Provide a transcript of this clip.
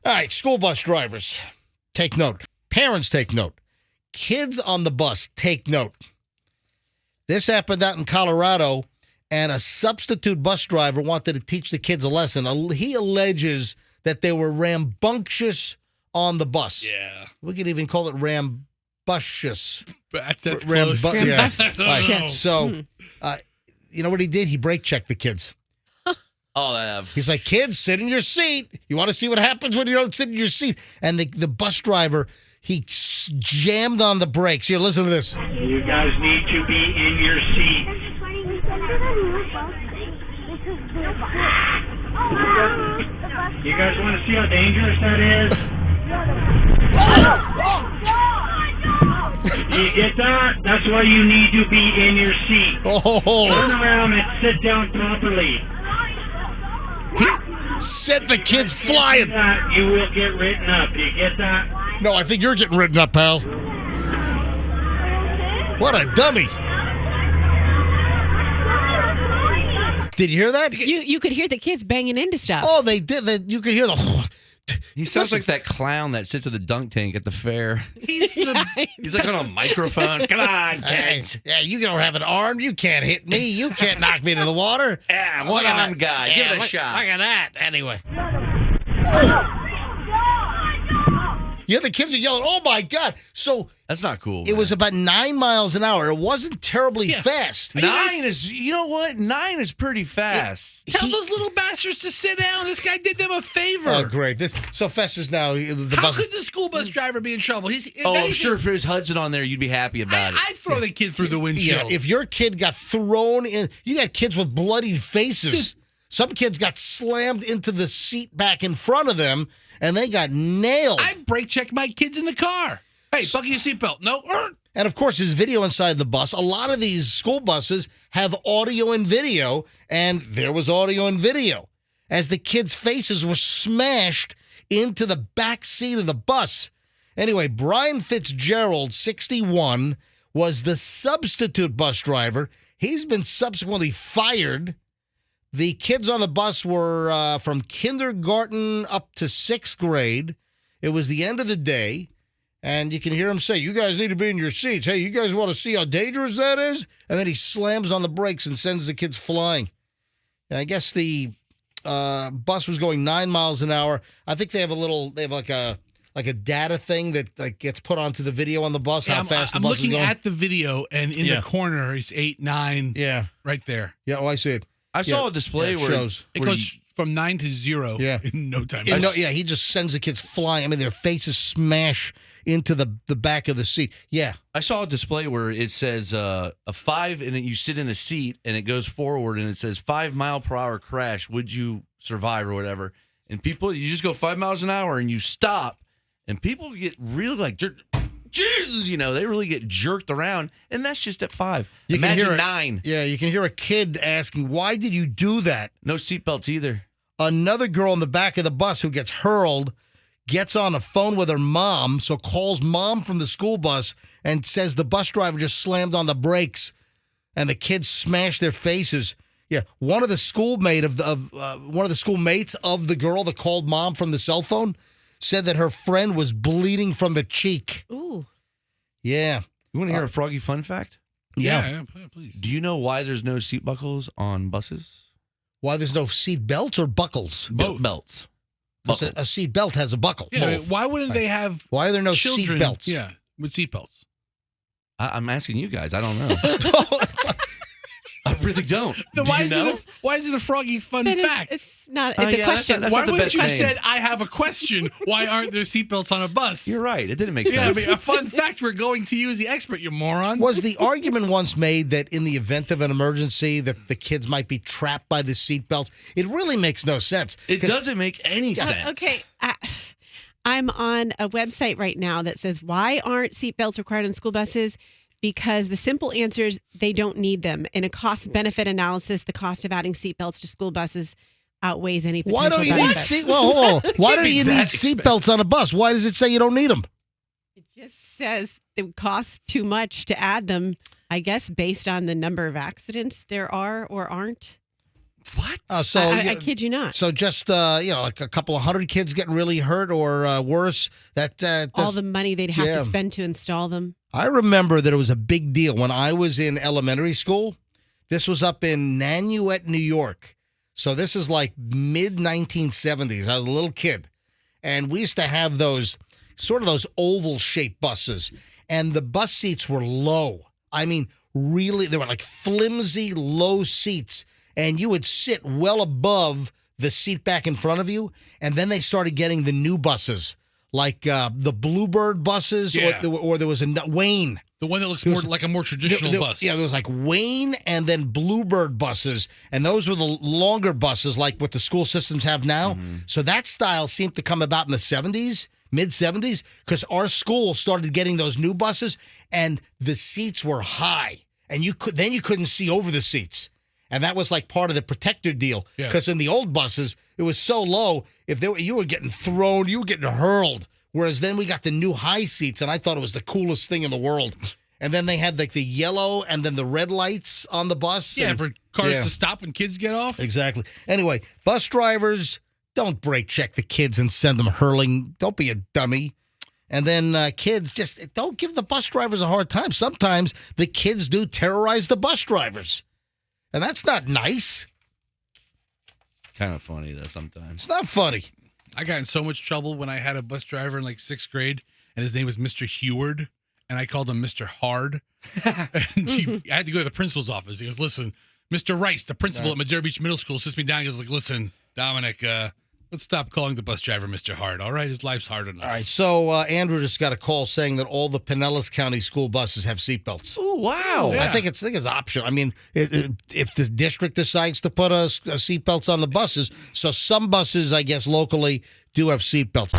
All right, school bus drivers, take note. Parents, take note. Kids on the bus, take note. This happened out in Colorado, and a substitute bus driver wanted to teach the kids a lesson. He alleges that they were rambunctious on the bus. Yeah. We could even call it rambunctious. That's close. Yeah. Rambunctious. So, you know what he did? He brake checked the kids. Oh, He's like, kids, sit in your seat. You want to see what happens when you don't sit in your seat? And the bus driver, he jammed on the brakes. Here, listen to this. You guys need to be in your seats. You guys want to see how dangerous that is? You get that? That's why you need to be in your seat. Turn around and sit down properly. He sent the kids flying. You will get written up. You get that? No, I think you're getting written up, pal. What a dummy. Did you hear that? You could hear the kids banging into stuff. Oh, they did. You could hear the... he sounds like that clown that sits at the dunk tank at the fair. He's like on a microphone. Come on, kids. Yeah, you don't have an arm. You can't hit me. You can't knock me into the water. Yeah, one-armed guy. Give it a shot. Look at that. Anyway. Yeah, the kids are yelling, oh, my God. So that's not cool. It was about 9 miles an hour. It wasn't terribly fast. 9 is, you know what? 9 is pretty fast. Tell those little bastards to sit down. This guy did them a favor. Oh, great. So Fester's now... How could the school bus driver be in trouble? I'm sure if there's Hudson on there, you'd be happy about it. I'd throw the kid through the windshield. Yeah, if your kid got thrown in... You got kids with bloodied faces. Some kids got slammed into the seat back in front of them, and they got nailed. I'd brake check my kids in the car. Hey, buckle your seatbelt. No. And, of course, there's video inside the bus. A lot of these school buses have audio and video, and there was audio and video as the kids' faces were smashed into the back seat of the bus. Anyway, Brian Fitzgerald, 61, was the substitute bus driver. He's been subsequently fired. The kids on the bus were from kindergarten up to 6th grade. It was the end of the day, and you can hear him say, you guys need to be in your seats. Hey, you guys want to see how dangerous that is? And then he slams on the brakes and sends the kids flying. And I guess the bus was going 9 miles an hour. I think they have like a data thing that gets put onto the video on the bus, how fast the bus is going. I'm looking at the video, and in the corner, it's 8, 9. Yeah. Right there. Yeah, I see it. I saw a display where it goes from 9 to 0 in no time. He just sends the kids flying. I mean, their faces smash into the back of the seat. Yeah. I saw a display where it says a 5, and then you sit in a seat, and it goes forward, and it says 5 mile per hour crash. Would you survive or whatever? And people, you just go 5 miles an hour, and you stop, and people get really like, Jesus, they really get jerked around, and that's just at 5. Imagine 9. Yeah, you can hear a kid asking, why did you do that? No seatbelts either. Another girl in the back of the bus who gets hurled gets on the phone with her mom, so calls mom from the school bus and says the bus driver just slammed on the brakes, and the kids smashed their faces. Yeah, one of the schoolmates of the girl that called mom from the cell phone said that her friend was bleeding from the cheek. Ooh. Yeah. You want to hear a Froggy fun fact? Yeah, please. Do you know why there's no seat buckles on buses? Why there's no seat belts or buckles? Both belts. A seat belt has a buckle. Yeah, why wouldn't they have Why are there no children, seat belts? Yeah, with seat belts. I'm asking you guys. I don't know. I really don't. Then why is it a Froggy fun fact? It's not. It's a question. That's why not the wouldn't best you name. said I have a question? Why aren't there seatbelts on a bus? You're right. It didn't make sense. Yeah, a fun fact. We're going to you as the expert. You moron. Was the argument once made that in the event of an emergency that the kids might be trapped by the seatbelts? It really makes no sense. It doesn't make any sense. Okay. I'm on a website right now that says, why aren't seatbelts required on school buses? Because the simple answer is they don't need them. In a cost-benefit analysis, the cost of adding seatbelts to school buses outweighs any potential Why don't you need benefits. Why don't you need seatbelts on a bus? Why does it say you don't need them? It just says it would cost too much to add them, I guess, based on the number of accidents there are or aren't. What? I kid you not. So just like a couple of hundred kids getting really hurt or worse. All the money they'd have to spend to install them. I remember that it was a big deal when I was in elementary school. This was up in Nanuet, New York. So this is like mid 1970s. I was a little kid, and we used to have those oval shaped buses, and the bus seats were low. I mean, really, they were like flimsy, low seats. And you would sit well above the seat back in front of you. And then they started getting the new buses, like the Bluebird buses, or there was a Wayne. The one that looks like a more traditional bus. Yeah, there was like Wayne and then Bluebird buses. And those were the longer buses like what the school systems have now. Mm-hmm. So that style seemed to come about in the 70s, mid-70s, because our school started getting those new buses, and the seats were high. And you couldn't see over the seats. And that was like part of the protector deal. Because in the old buses, it was so low, you were getting thrown, you were getting hurled. Whereas then we got the new high seats, and I thought it was the coolest thing in the world. And then they had like the yellow and then the red lights on the bus. Yeah, for cars to stop when kids get off. Exactly. Anyway, bus drivers, don't brake check the kids and send them hurling. Don't be a dummy. And then kids, just don't give the bus drivers a hard time. Sometimes the kids do terrorize the bus drivers. And that's not nice. Kind of funny, though, sometimes. It's not funny. I got in so much trouble when I had a bus driver in like 6th grade, and his name was Mr. Heward, and I called him Mr. Hard. And I had to go to the principal's office. He goes, listen, Mr. Rice, the principal at Madera Beach Middle School, sits me down. He goes, like, listen, Dominic, let's stop calling the bus driver Mr. Hard, all right? His life's hard enough. All right, so Andrew just got a call saying that all the Pinellas County school buses have seatbelts. Oh, wow. Yeah. I think it's optional. I mean, if the district decides to put a seatbelts on the buses, so some buses, I guess, locally do have seatbelts.